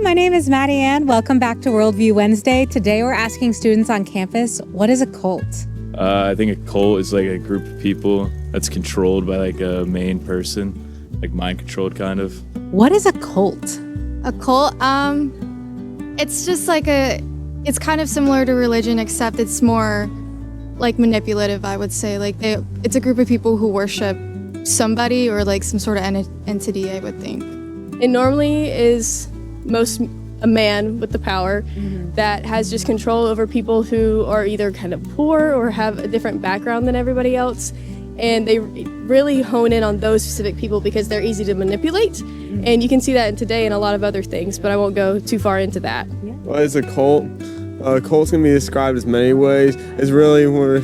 my name is Maddie Ann. Welcome back to Worldview Wednesday. Today we're asking students on campus, what is a cult? I think a cult is like a group of people that's controlled by like a main person, like mind controlled kind of. What is a cult? A cult, it's just like it's kind of similar to religion, except it's more like manipulative, I would say. Like it's a group of people who worship somebody or like some sort of entity, I would think. It normally is a man with the power that has just control over people who are either kind of poor or have a different background than everybody else. And they really hone in on those specific people because they're easy to manipulate. And you can see that today in a lot of other things, but I won't go too far into that. What is a cult? A cult's can be described as many ways. It's really where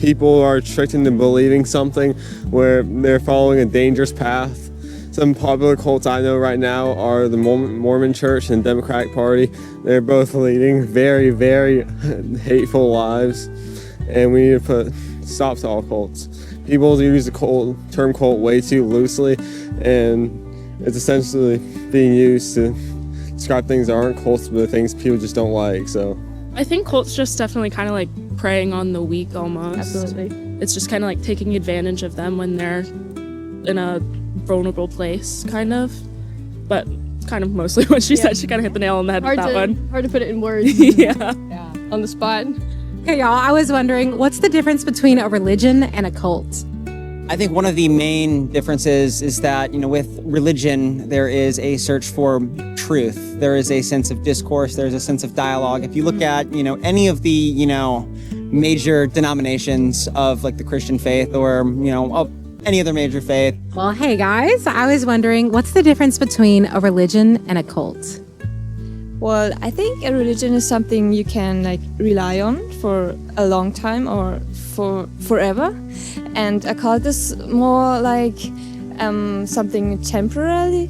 people are tricked into believing something where they're following a dangerous path. Some popular cults I know right now are the Mormon Church and Democratic Party. They're both leading very, very hateful lives, and we need to put stop to all cults. People use the term cult way too loosely, and it's essentially being used to describe things that aren't cults, but things people just don't like. So I think cults just definitely kind of like preying on the weak almost. Absolutely. It's just kind of like taking advantage of them when they're in a vulnerable place, kind of. But kind of mostly what she said. She kind of hit the nail on the head with that one. Hard to put it in words. Yeah. On the spot. Okay, y'all, I was wondering, what's the difference between a religion and a cult? I think one of the main differences is that, with religion, there is a search for truth. There is a sense of discourse. There's a sense of dialogue. If you look at, any of the, major denominations of like the Christian faith or, of any other major faith. Well, hey guys, I was wondering, what's the difference between a religion and a cult? Well, I think a religion is something you can rely on for a long time or for forever, and a cult is more like something temporary.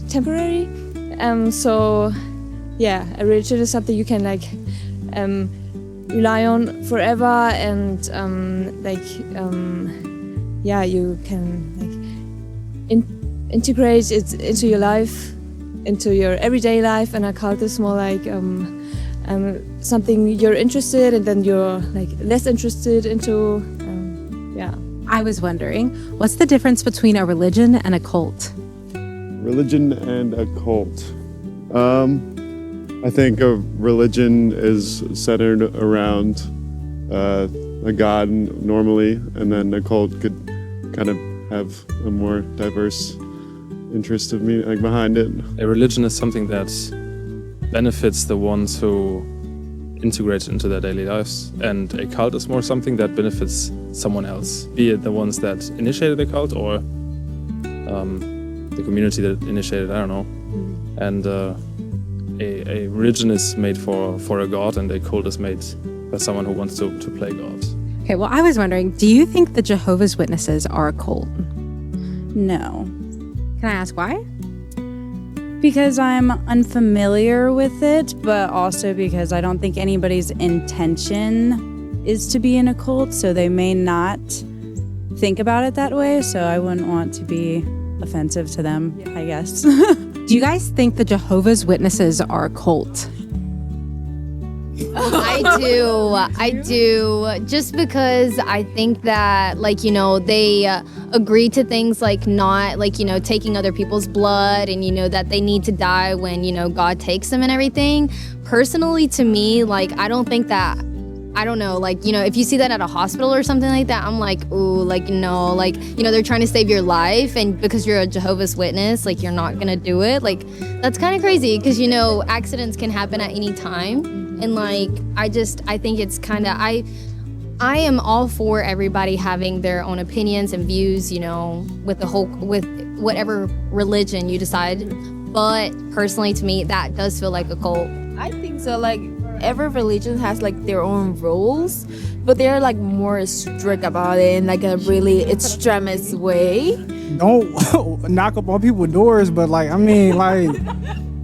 So yeah, a religion is something you can rely on forever, and you can integrate it into your life, into your everyday life. And a cult is more like something you're interested and then you're less interested into. I was wondering, what's the difference between a religion and a cult? Religion and a cult. I think a religion is centered around a god normally, and then a cult could kind of have a more diverse interest of meaning behind it. A religion is something that benefits the ones who integrate it into their daily lives, and a cult is more something that benefits someone else, be it the ones that initiated the cult or the community that initiated, I don't know. And a religion is made for a god, and a cult is made by someone who wants to play God. Okay, well, I was wondering, do you think the Jehovah's Witnesses are a cult? No. Can I ask why? Because I'm unfamiliar with it, but also because I don't think anybody's intention is to be in a cult, so they may not think about it that way, so I wouldn't want to be offensive to them, I guess. Do you guys think the Jehovah's Witnesses are a cult? I do. Just because I think that, they agree to things like not, taking other people's blood and, that they need to die when, God takes them and everything. Personally, to me, I don't think that, I don't know, if you see that at a hospital or something like that, I'm like, ooh, no, they're trying to save your life, and because you're a Jehovah's Witness, you're not gonna do it. That's kind of crazy, because, accidents can happen at any time. And I think it's kind of, I am all for everybody having their own opinions and views, with whatever religion you decide. But personally, to me, that does feel like a cult. I think so. Every religion has their own rules, but they're more strict about it in a really extremist way. Don't knock up on people's doors, but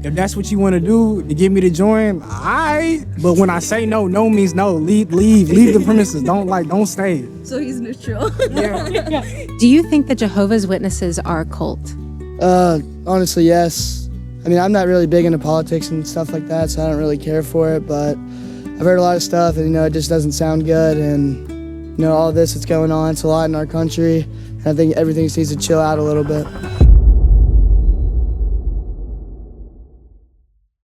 if that's what you want to do to get me to join, alright. But when I say no, no means no. Leave the premises. Don't stay. So he's neutral. Do you think the Jehovah's Witnesses are a cult? Honestly, yes. I mean, I'm not really big into politics and stuff like that, so I don't really care for it, but I've heard a lot of stuff and, you know, it just doesn't sound good, and, you know, all this that's going on, it's a lot in our country, and I think everything just needs to chill out a little bit.